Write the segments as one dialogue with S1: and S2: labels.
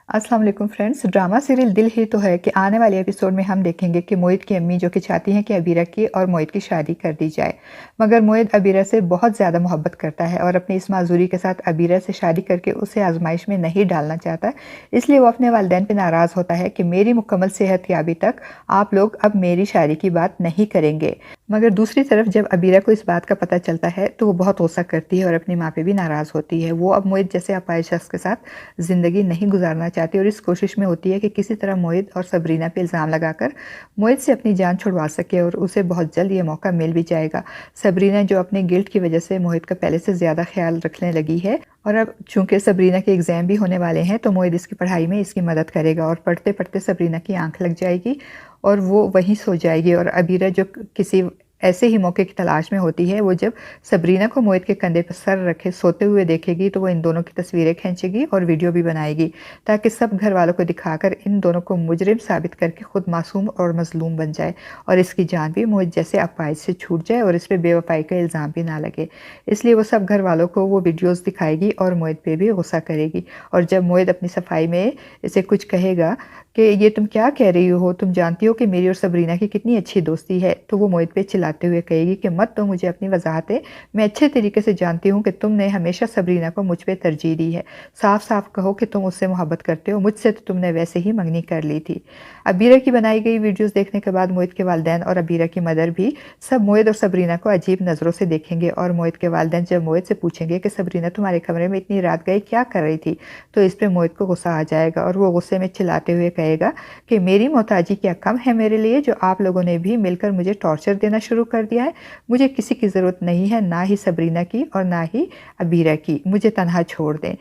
S1: अस्सलाम वालेकुम friends. Drama serial दिल ही तो है कि आने वाले एपिसोड में हम देखेंगे कि मोहित की अम्मी जो कि चाहती हैं कि अबीरा की और मोहित की शादी कर दी जाए, मगर मोहित अबीरा से बहुत ज़्यादा मोहब्बत करता है और अपनी इस माजूरी के साथ अबीरा से शादी करके उसे आजमाइश में नहीं डालना चाहता। इसलिए वो अपने वालिदैन पे नाराज़ होता है कि मेरी मुकम्मल सेहतयाबी तक आप लोग अब मेरी शादी की बात नहीं करेंगे। मगर दूसरी तरफ जब अबीरा को इस बात का पता चलता है तो वो बहुत गुस्सा करती है और अपनी माँ पे भी नाराज़ होती है। वो अब मोहित जैसे अपाहिज शख्स के साथ ज़िंदगी नहीं गुजारना चाहती और इस कोशिश में होती है कि किसी तरह मोहित और सबरीना पे इल्ज़ाम लगाकर मोहित से अपनी जान छुड़वा सके और उसे बहुत जल्द ये मौका मिल भी जाएगा। सबरीना जो अपने गिल्ट की वजह से मोहित का पहले से ज़्यादा ख्याल रखने लगी है और अब चूंकि सबरीना के एग्ज़ाम भी होने वाले हैं तो मोहित इसकी पढ़ाई में इसकी मदद करेगा और पढ़ते पढ़ते सबरीना की आंख लग जाएगी और वो वहीं सो जाएगी। और अबीरा जो किसी ऐसे ही मौके की तलाश में होती है, वो जब सबरीना को मोहित के कंधे पर सर रखे सोते हुए देखेगी तो वो इन दोनों की तस्वीरें खींचेगी और वीडियो भी बनाएगी ताकि सब घर वालों को दिखाकर इन दोनों को मुजरिम साबित करके खुद मासूम और मजलूम बन जाए और इसकी जान भी मोहित जैसे अपाहिज से छूट जाए और इस पर बेवफाई का इल्ज़ाम भी ना लगे। इसलिए वो सब घर वालों को वो वीडियोज़ दिखाएगी और मोहित पे भी गुस्सा करेगी। और जब मोहित अपनी सफाई में इसे कुछ कहेगा कि ये तुम क्या कह रही हो, तुम जानती हो कि मेरी और सबरीना की कितनी अच्छी दोस्ती है, तो वो मोहित पे चिल्लाते हुए कहेगी कि मत तो मुझे अपनी वजाहतें, मैं अच्छे तरीके से जानती हूँ कि तुमने हमेशा सबरीना को मुझ पे तरजीह दी है। साफ साफ कहो कि तुम उससे मोहब्बत करते हो, मुझसे तो तुमने वैसे ही मंगनी कर ली थी। अबीरा की बनाई गई वीडियोज़ देखने के बाद मोहित के वालिदैन और अबीरा की मदर भी सब मोहित और सबरीना को अजीब नज़रों से देखेंगे और मोहित के वालिदैन जब मोहित से पूछेंगे कि सबरीना तुम्हारे कमरे में इतनी रात गई क्या कर रही थी, तो इस पर मोहित को गुस्सा आ जाएगा और वो गुस्से में चिल्लाते हुए कहेगा कि मेरी मोहताजी क्या कम है मेरे लिए, जो आप लोगों ने भी मिलकर मुझे टॉर्चर देना शुरू कर दिया है। मुझे किसी की ज़रूरत नहीं है, ना ही सबरीना की और ना ही अबीरा की, मुझे तन्हा छोड़ दें।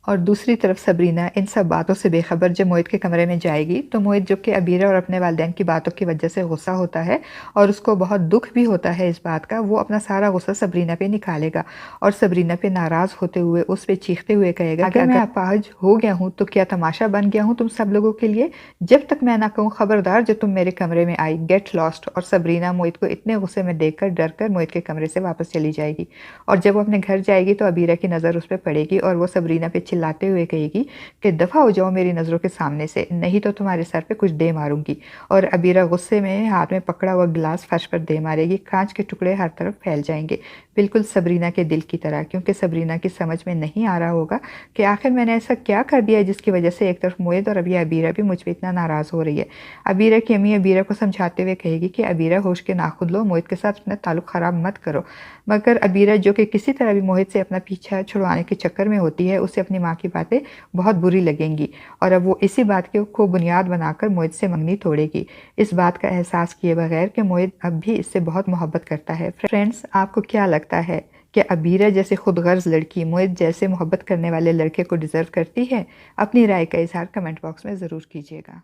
S1: और दूसरी तरफ सबरीना इन सब बातों से बेखबर जब मोहित के कमरे में जाएगी तो मोहित जो कि अबीरा और अपने वालिदैन की बातों की वजह से गुस्सा होता है और उसको बहुत दुख भी होता है इस बात का, वो अपना सारा गुस्सा सबरीना पे निकालेगा और सबरीना पे नाराज़ होते हुए उस पे चीखते हुए कहेगा कि अगर मैं अपाहिज हो गया हूँ तो क्या तमाशा बन गया हूँ तुम सब लोगों के लिए। जब तक मैं ना कहूँ खबरदार जो तुम मेरे कमरे में आई, गेट लॉस्ट। और सबरीना मोहित को इतने गुस्से में देखकर डर कर मोहित के कमरे से वापस चली जाएगी और जब वो अपने घर जाएगी तो अबीरा की नज़र उस पर पड़ेगी और वो सबरीना पे चिल्लाते हुए कहेगी कि दफ़ा हो जाओ मेरी नज़रों के सामने से, नहीं तो तुम्हारे सर पे कुछ दे मारूंगी। और अबीरा गुस्से में हाथ में पकड़ा हुआ गिलास फर्श पर दे मारेगी, कांच के टुकड़े हर तरफ फैल जाएंगे, बिल्कुल सबरीना के दिल की तरह। क्योंकि सबरीना की समझ में नहीं आ रहा होगा कि आखिर मैंने ऐसा क्या कर दिया है जिसकी वजह से एक तरफ मोहित और अभी अबीरा भी मुझ पर इतना नाराज़ हो रही है। अबीरा की अम्मी अबीरा को समझाते हुए कहेगी कि अबीरा होश के नाखुद लो, मोहित के साथ अपना ताल्लुक़ ख़राब मत करो। मगर अबीरा जो कि किसी तरह भी मोहित से अपना पीछा छुड़वाने के चक्कर में होती है, उसे अपनी माँ की बातें बहुत बुरी लगेंगी और अब वो इसी बात को बुनियाद बनाकर मोहित से मंगनी तोड़ेगी, इस बात का एहसास किए बगैर कि मोहित अब भी इससे बहुत मोहब्बत करता है। फ्रेंड्स, आपको क्या लगता है कि अबीरा जैसे खुद गर्ज लड़की मोहित जैसे मोहब्बत करने वाले लड़के को डिज़र्व करती है? अपनी राय का इजहार कमेंट बॉक्स में ज़रूर कीजिएगा।